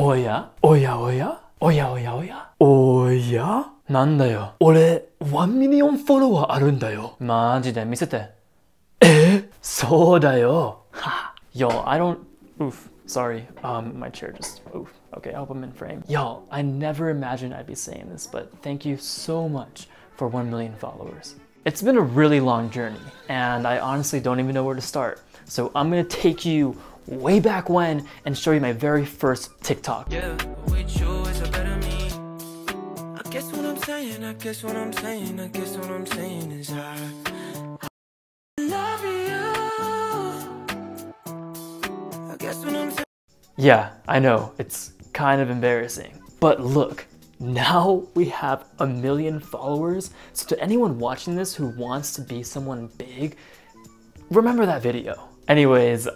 おやおやおやおやおやおやおやなんだよ。俺、1ミリオンフォロワーあるんだよ。マジで見せて。そうだよ。Ha. Yo, I don't... Oof. Sorry. My chair just... Oof. Okay, I hope I'm in frame. Yo, I never imagined I'd be saying this, but thank you so much for 1 million followers. It's been a really long journey, and I honestly don't even know where to start. So I'm gonna take you way back when and show you my very first TikTok. Yeah, with you is a better me. I guess what I'm saying, I guess what I'm saying, I guess what I'm saying is I love you. I guess what I'm saying. Yeah, I know, it's kind of embarrassing. But look, now we have 1 million followers. So to anyone watching this who wants to be someone big, remember that video. Anyways,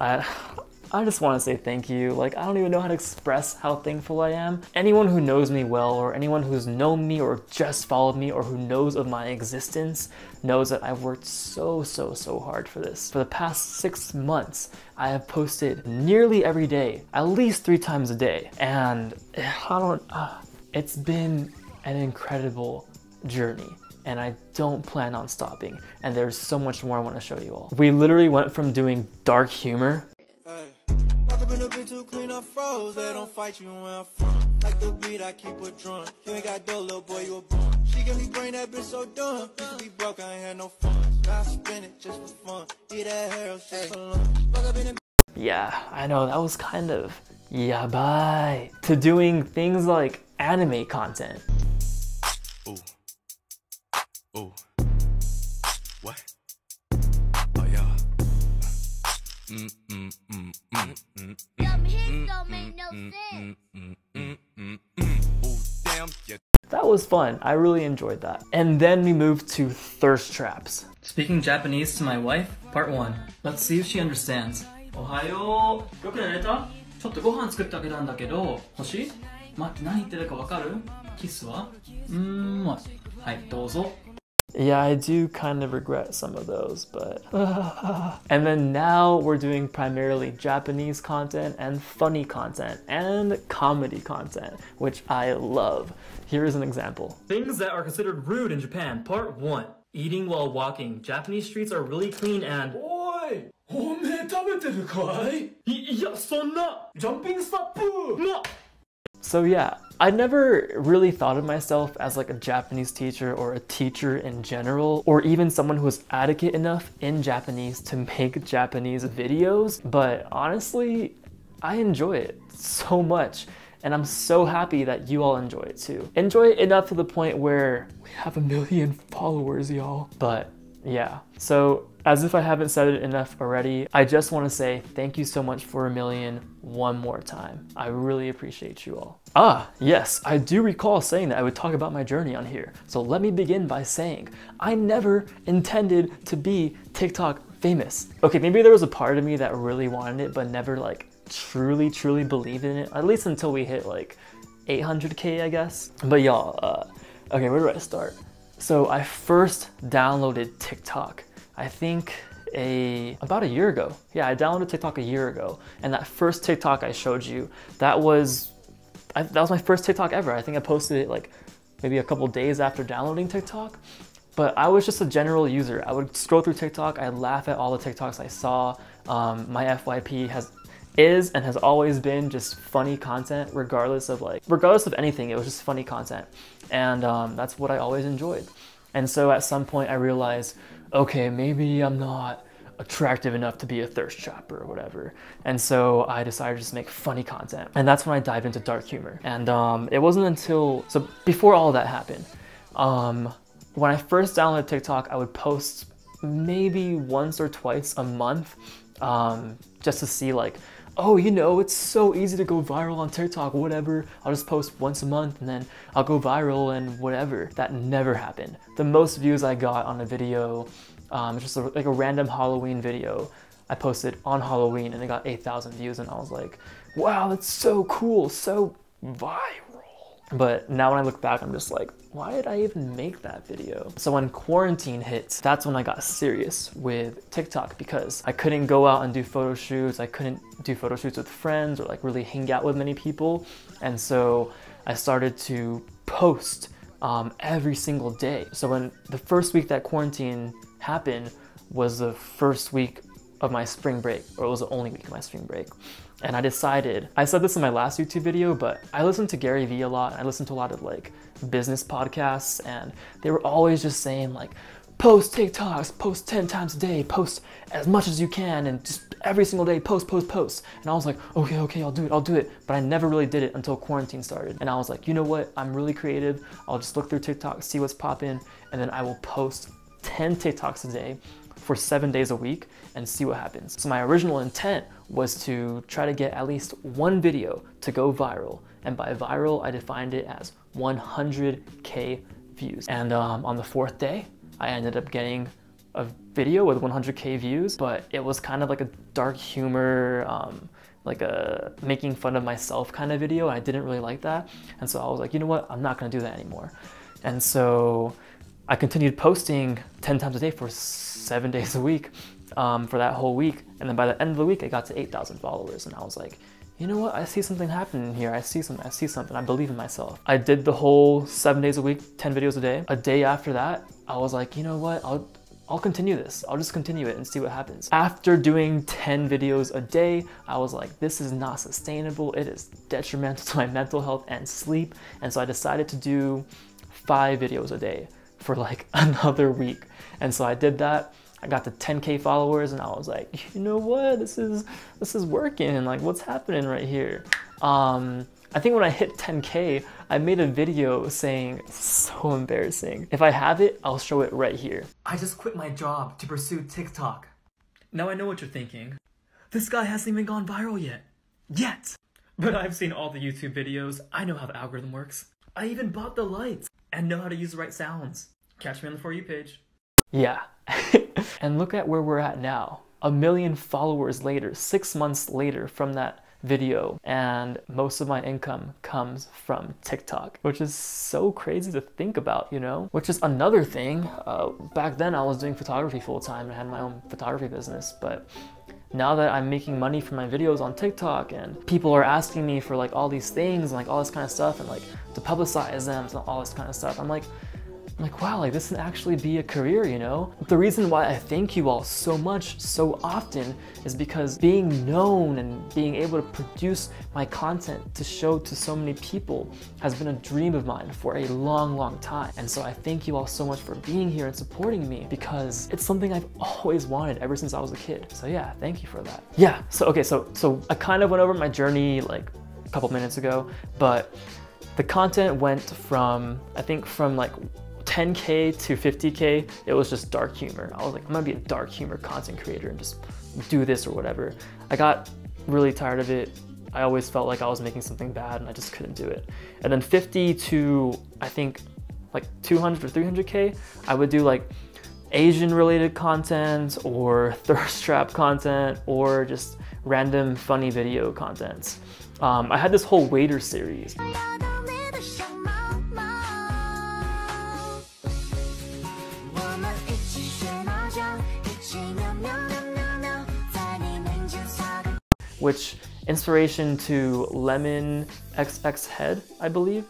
I just want to say thank you. Like, I don't even know how to express how thankful I am. Anyone who knows me well, or anyone who's known me or just followed me or who knows of my existence knows that I've worked so hard for this. For the past 6 months, I have posted nearly every day, at least 3 times a day. And it's been an incredible journey. And I don't plan on stopping. And there's so much more I want to show you all. We literally went from doing dark humor. Been a bit too clean up froze, they don't fight you where I'm from. Like the beat, I keep it drunk. You ain't got dough, little boy, you a bum. She give me brain, that bitch so dumb. Used to be broke, I ain't had no fun. Now I spin it just for fun. Eat that hair, shit for lunch. Yeah, I know, that was kind of yabai. To doing things like anime content. Ooh. Ooh. What? Oh, yeah. That was fun. I really enjoyed that. And then we moved to thirst traps. Speaking Japanese to my wife, part 1. Let's see if she understands. Ohayo. よく寝れた？ちょっとご飯作ってあげたんだけど、欲しい？待って、何言ってるかわかる？キスは？はい、どうぞ。Yeah, I do kind of regret some of those, but... And then now we're doing primarily Japanese content and funny content and comedy content, which I love. Here's an example. Things that are considered rude in Japan, part 1. Eating while walking. Japanese streets are really clean and... Oi! So yeah, I never really thought of myself as like a Japanese teacher or a teacher in general, or even someone who was adequate enough in Japanese to make Japanese videos, but honestly, I enjoy it so much. And I'm so happy that you all enjoy it too. Enjoy it enough to the point where we have 1 million followers, y'all. But yeah, so as if I haven't said it enough already, I just want to say thank you so much for 1 million one more time. I really appreciate you all. Ah, yes, I do recall saying that I would talk about my journey on here. So let me begin by saying, I never intended to be TikTok famous. Okay, maybe there was a part of me that really wanted it, but never like truly believed in it, at least until we hit like 800K, I guess. But y'all, okay, where do I start? So I first downloaded TikTok, I think about a year ago. Yeah, I downloaded TikTok a year ago. And that first TikTok I showed you, that was my first TikTok ever. I think I posted it like maybe a couple days after downloading TikTok. But I was just a general user. I would scroll through TikTok, I'd laugh at all the TikToks I saw. My FYP is and has always been just funny content, regardless of anything. It was just funny content. And that's what I always enjoyed. And so at some point I realized, okay, maybe I'm not attractive enough to be a thirst trapper or whatever. And so I decided to just make funny content. And that's when I dived into dark humor. And it wasn't until, so before all that happened, when I first downloaded TikTok, I would post maybe once or twice a month, just to see like, oh, you know, it's so easy to go viral on TikTok, whatever. I'll just post once a month and then I'll go viral and whatever. That never happened. The most views I got on a video, just like a random Halloween video, I posted on Halloween and it got 8,000 views and I was like, wow, that's so cool, so viral. But now when I look back, I'm just like, why did I even make that video? So when quarantine hit, that's when I got serious with TikTok, because I couldn't go out and do photo shoots. I couldn't do photo shoots with friends or like really hang out with many people. And so I started to post every single day. So when the first week that quarantine happened was the first week of my spring break, or it was the only week of my spring break. And I decided, I said this in my last YouTube video, but I listen to Gary Vee a lot. I listen to a lot of like business podcasts, and they were always just saying like, post TikToks, post 10 times a day, post as much as you can, and just every single day, post. And I was like, okay, I'll do it. But I never really did it until quarantine started. And I was like, you know what? I'm really creative. I'll just look through TikTok, see what's popping, and then I will post 10 TikToks a day for 7 days a week and see what happens. So my original intent was to try to get at least one video to go viral. And by viral, I defined it as 100K views. And on the 4th day, I ended up getting a video with 100K views, but it was kind of like a dark humor, like a making fun of myself kind of video. I didn't really like that. And so I was like, you know what? I'm not gonna do that anymore. And so I continued posting 10 times a day for 7 days a week for that whole week. And then by the end of the week, I got to 8,000 followers. And I was like, you know what? I see something happening here. I see something. I believe in myself. I did the whole 7 days a week, 10 videos a day. A day after that, I was like, you know what? I'll continue this. I'll just continue it and see what happens. After doing 10 videos a day, I was like, this is not sustainable. It is detrimental to my mental health and sleep. And so I decided to do 5 videos a day for like another week. And so I did that. I got to 10K followers, and I was like, you know what? This is working. Like, what's happening right here? I think when I hit 10K, I made a video saying, so embarrassing. If I have it, I'll show it right here. I just quit my job to pursue TikTok. Now I know what you're thinking. This guy hasn't even gone viral yet. But I've seen all the YouTube videos. I know how the algorithm works. I even bought the lights and know how to use the right sounds. Catch me on the For You page. Yeah. And look at where we're at now. 1 million followers later, 6 months later from that video, and most of my income comes from TikTok, which is so crazy to think about, you know? Which is another thing. Back then I was doing photography full time and I had my own photography business, but now that I'm making money from my videos on TikTok and people are asking me for like all these things and like all this kind of stuff and like to publicize them and all this kind of stuff, I'm like, wow, like this can actually be a career, you know? The reason why I thank you all so much, so often, is because being known and being able to produce my content to show to so many people has been a dream of mine for a long, long time. And so I thank you all so much for being here and supporting me, because it's something I've always wanted ever since I was a kid. So yeah, thank you for that. Yeah, so okay, so I kind of went over my journey like a couple minutes ago, but the content went from, I think from like 10K to 50K, it was just dark humor. I was like, I'm gonna be a dark humor content creator and just do this or whatever. I got really tired of it. I always felt like I was making something bad and I just couldn't do it. And then 50 to, I think, like 200 or 300K, I would do like Asian related content or thirst trap content or just random funny video contents. I had this whole waiter series. Which inspiration to Lemon XX Head, I believe.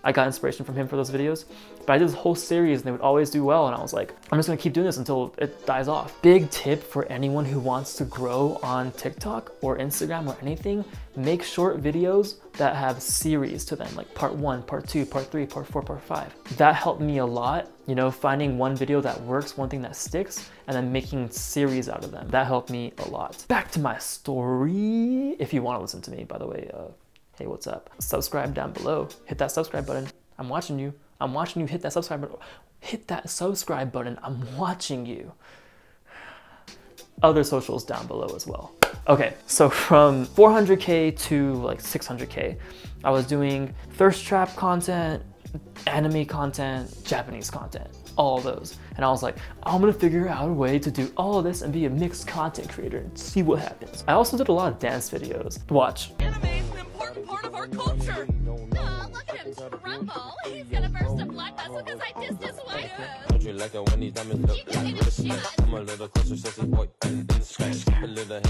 I got inspiration from him for those videos. But I did this whole series and they would always do well, and I was like, I'm just gonna keep doing this until it dies off. Big tip for anyone who wants to grow on TikTok or Instagram or anything, make short videos that have series to them, like part 1, part 2, part 3, part 4, part 5. That helped me a lot, you know, finding one video that works, one thing that sticks, and then making series out of them. That helped me a lot. Back to my story. If you want to listen to me, by the way, hey, what's up? Subscribe down below. Hit that subscribe button. I'm watching you. I'm watching you hit that subscribe button. Hit that subscribe button. I'm watching you. Other socials down below as well. Okay, so from 400K to like 600K, I was doing thirst trap content, anime content, Japanese content, all those. And I was like, I'm gonna figure out a way to do all of this and be a mixed content creator and see what happens. I also did a lot of dance videos. Watch. Anime is an important part of our our culture. Oh, look at him tremble. He's gonna burst a blood vessel because I dissed his wife. Don't you like it when these diamonds look I'm a little closer, sassy boy. A little.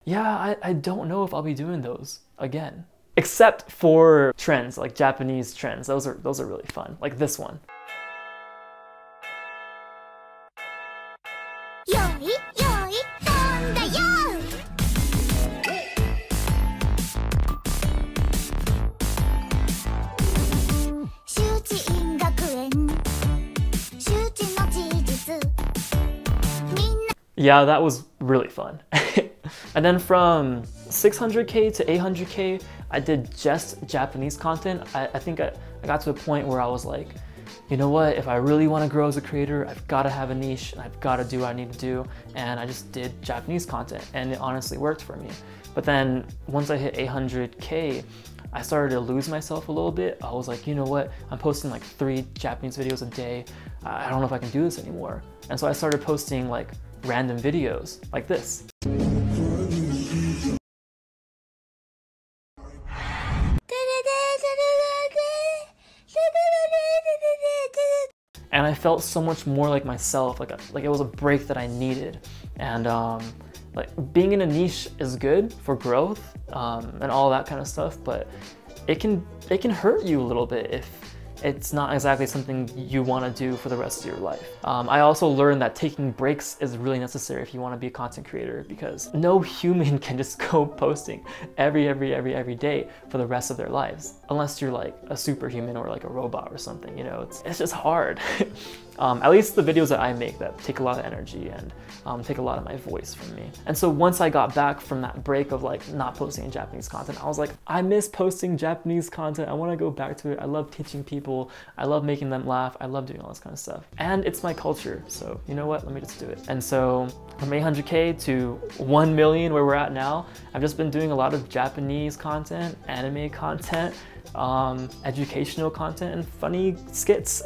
Yeah, I don't know if I'll be doing those again. Except for trends, like Japanese trends. Those are really fun. Like this one. Yeah, that was really fun. And then from 600K to 800K, I did just Japanese content. I think I got to a point where I was like, you know what, if I really want to grow as a creator, I've got to have a niche and I've got to do what I need to do. And I just did Japanese content and it honestly worked for me. But then once I hit 800K, I started to lose myself a little bit. I was like, you know what, I'm posting like 3 Japanese videos a day. I don't know if I can do this anymore. And so I started posting like random videos like this. And I felt so much more like myself, like it was a break that I needed. And like being in a niche is good for growth and all that kind of stuff, but it can hurt you a little bit if it's not exactly something you want to do for the rest of your life. I also learned that taking breaks is really necessary if you want to be a content creator, because no human can just go posting every day for the rest of their lives, unless you're like a superhuman or like a robot or something, you know, it's just hard. At least the videos that I make that take a lot of energy and take a lot of my voice from me. And so once I got back from that break of like not posting Japanese content, I was like, I miss posting Japanese content. I want to go back to it. I love teaching people. I love making them laugh. I love doing all this kind of stuff. And it's my culture. So you know what? Let me just do it. And so from 800K to 1 million where we're at now, I've just been doing a lot of Japanese content, anime content, educational content, and funny skits.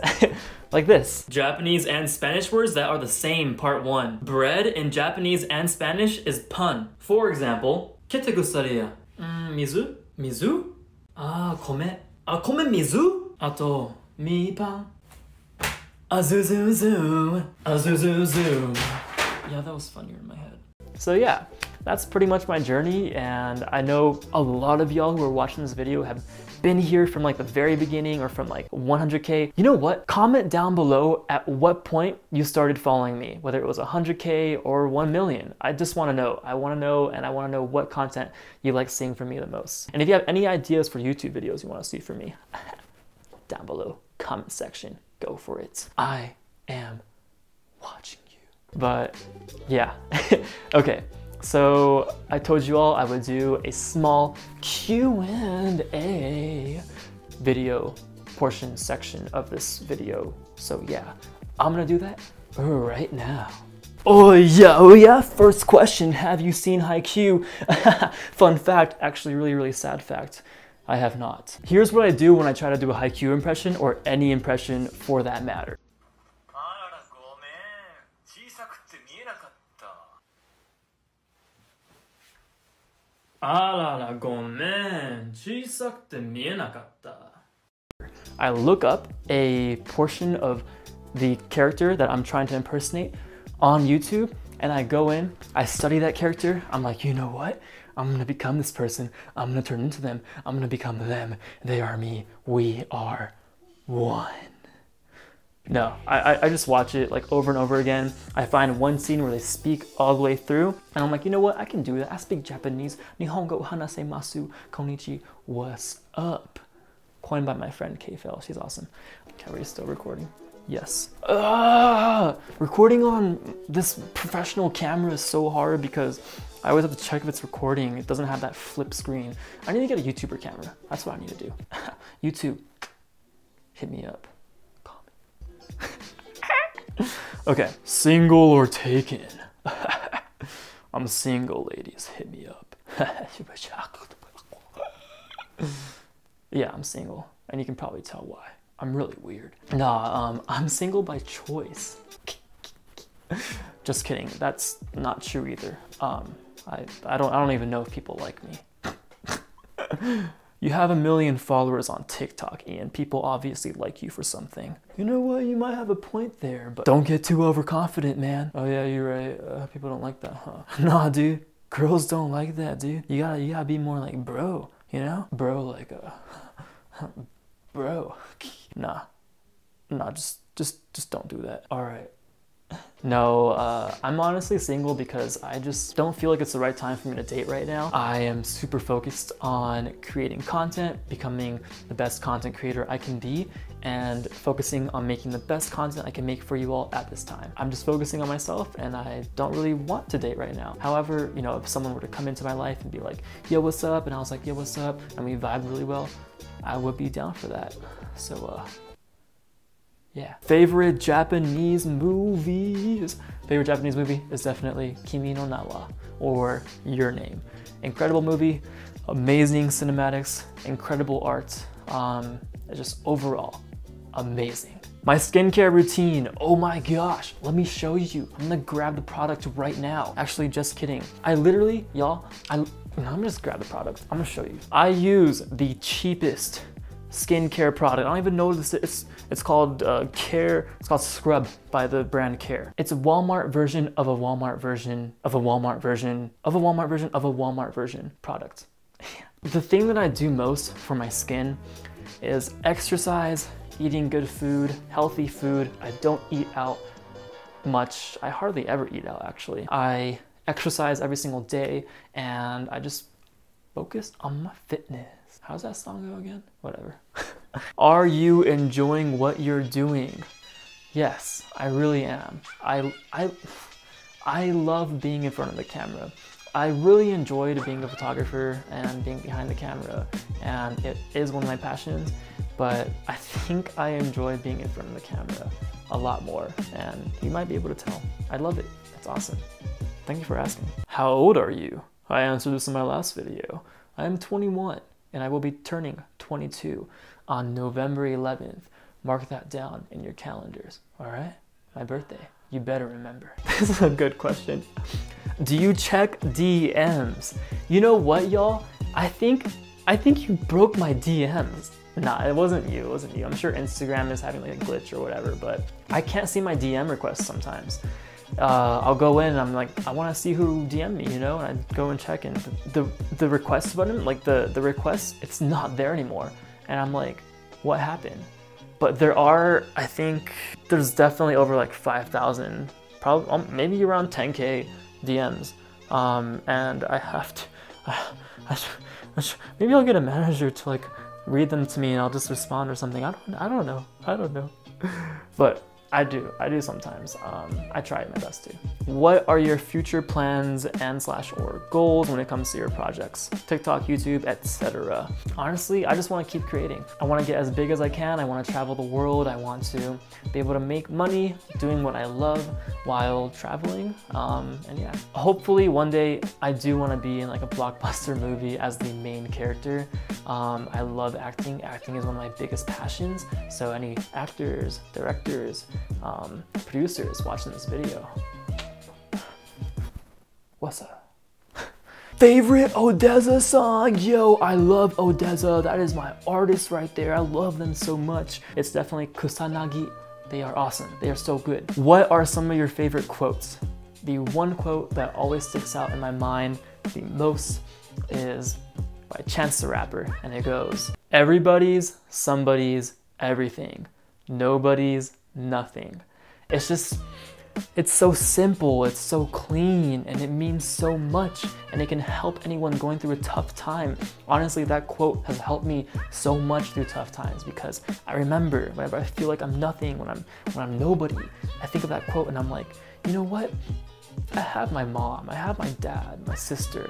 Like this. Japanese and Spanish words that are the same, part 1. Bread in Japanese and Spanish is pun. For example, kete gustaria. Mizu? Mizu? Ah, kome. Ah, kome mizu? Ato, mi pan. Azuzuzu. Azuzuzu. Yeah, that was funnier in my head. So yeah, that's pretty much my journey, and I know a lot of y'all who are watching this video have been here from like the very beginning or from like 100K. You know what? Comment down below at what point you started following me, whether it was 100K or 1 million. I just want to know. I want to know, and I want to know what content you like seeing from me the most. And if you have any ideas for YouTube videos you want to see from me, down below, comment section, go for it. I am watching you. But yeah, okay. So I told you all I would do a small Q&A video portion section of this video. So yeah, I'm gonna do that right now. Oh yeah, first question, have you seen Haikyuu? Fun fact, actually really sad fact, I have not. Here's what I do when I try to do a Haikyuu impression, or any impression for that matter. I look up a portion of the character that I'm trying to impersonate on YouTube, and I go in, I study that character. I'm like, you know what? I'm gonna become this person. I'm gonna turn into them. I'm gonna become them. They are me. We are one. No, I just watch it like over and over again. I find one scene where they speak all the way through, and I'm like, you know what? I can do that. I speak Japanese. Nihongo hanasemasu. Konnichi. What's up? Coined by my friend K-Fel. She's awesome. Okay, are we still recording? Yes. Recording on this professional camera is so hard because I always have to check if it's recording. It doesn't have that flip screen. I need to get a YouTuber camera. That's what I need to do. YouTube, hit me up. Okay, single or taken? I'm single, ladies, hit me up. Yeah, I'm single, and you can probably tell why. I'm really weird. Nah, I'm single by choice. Just kidding, that's not true either. I don't even know if people like me. You have 1 million followers on TikTok, Ian. People obviously like you for something. You know what? You might have a point there, but don't get too overconfident, man. Oh yeah, you're right. People don't like that, huh? Nah, dude. Girls don't like that, dude. You gotta be more like bro, you know? Bro, like bro. Nah, just don't do that. All right. No, I'm honestly single because I just don't feel like it's the right time for me to date right now. I am super focused on creating content, becoming the best content creator I can be, and focusing on making the best content I can make for you all at this time. I'm just focusing on myself and I don't really want to date right now. However, you know, if someone were to come into my life and be like, yo, what's up? And I was like, yo, what's up? And we vibe really well, I would be down for that. So, yeah. Favorite Japanese movies? Favorite Japanese movie is definitely Kimi no Na wa, or Your Name. Incredible movie, amazing cinematics, incredible art, just overall amazing. My skincare routine, oh my gosh, let me show you. I'm gonna grab the product right now. Actually, just kidding. I literally, y'all, I'm gonna just grab the product. I'm gonna show you. I use the cheapest skincare product. I don't even know this. It's called Care. It's called Scrub by the brand Care. It's a Walmart version of a Walmart version of a Walmart version of a Walmart version of a Walmart version product. The thing that I do most for my skin is exercise, eating good food, healthy food. I don't eat out much. I hardly ever eat out, actually. I exercise every single day and I just focus on my fitness. How's that song go again? Whatever. Are you enjoying what you're doing? Yes, I really am. I love being in front of the camera. I really enjoyed being a photographer and being behind the camera, and it is one of my passions, but I think I enjoy being in front of the camera a lot more, and you might be able to tell. I love it. It's awesome. Thank you for asking. How old are you? I answered this in my last video. I am 21. And I will be turning 22 on November 11th. Mark that down in your calendars, all right? My birthday, you better remember. This is a good question. Do you check DMs? You know what, y'all? I think you broke my DMs. Nah, it wasn't you, I'm sure Instagram is having like a glitch or whatever, but I can't see my DM requests sometimes. I'll go in and I'm like, I want to see who DM'd me, you know, and I go and check, and the request button, like the request, it's not there anymore. And I'm like, what happened? But there are, I think there's definitely over like 5,000, probably maybe around 10K DMs. And I have to, maybe I'll get a manager to like read them to me and I'll just respond or something. I don't know. But I do sometimes. I try my best to. What are your future plans and / or goals when it comes to your projects? TikTok, YouTube, etc. Honestly, I just want to keep creating. I want to get as big as I can. I want to travel the world. I want to be able to make money doing what I love while traveling. And yeah, hopefully one day I do want to be in like a blockbuster movie as the main character. I love acting. Acting is one of my biggest passions. So any actors, directors, producers watching this video, what's up? Favorite ODESZA song? Yo, I love ODESZA. That is my artist right there. I love them so much. It's definitely Kusanagi. They are awesome. They are so good. What are some of your favorite quotes? The one quote that always sticks out in my mind the most is by Chance the Rapper, and it goes, everybody's somebody's everything. Nobody's nothing. It's just, it's so simple, it's so clean, and it means so much, and it can help anyone going through a tough time. Honestly, that quote has helped me so much through tough times, because I remember whenever I feel like I'm nothing, when I'm nobody, I think of that quote and I'm like, you know what? I have my mom, I have my dad, my sister,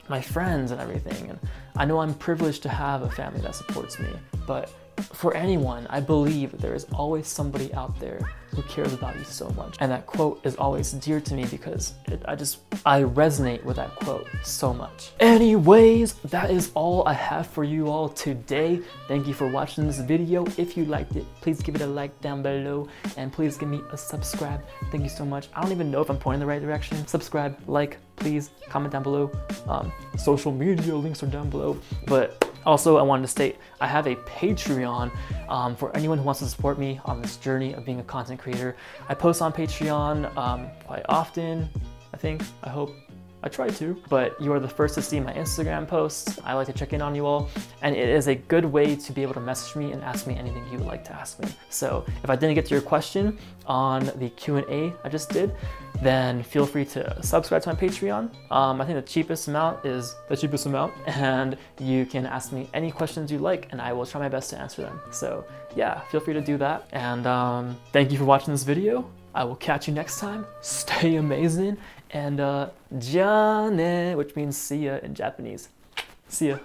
my friends and everything, and I know I'm privileged to have a family that supports me, but for anyone, I believe there is always somebody out there who cares about you so much. And that quote is always dear to me because I resonate with that quote so much. Anyways, that is all I have for you all today. Thank you for watching this video. If you liked it, please give it a like down below and please give me a subscribe. Thank you so much. I don't even know if I'm pointing in the right direction. Subscribe, like, please comment down below. Social media links are down below. But also, I wanted to state, I have a Patreon for anyone who wants to support me on this journey of being a content creator. I post on Patreon quite often, I hope. I try to, but you are the first to see my Instagram posts. I like to check in on you all, and it is a good way to be able to message me and ask me anything you would like to ask me. So if I didn't get to your question on the Q&A I just did, then feel free to subscribe to my Patreon. I think the cheapest amount is the cheapest amount, and you can ask me any questions you like, and I will try my best to answer them. So yeah, feel free to do that. And thank you for watching this video. I will catch you next time. Stay amazing, and jane, which means see ya in Japanese. See ya.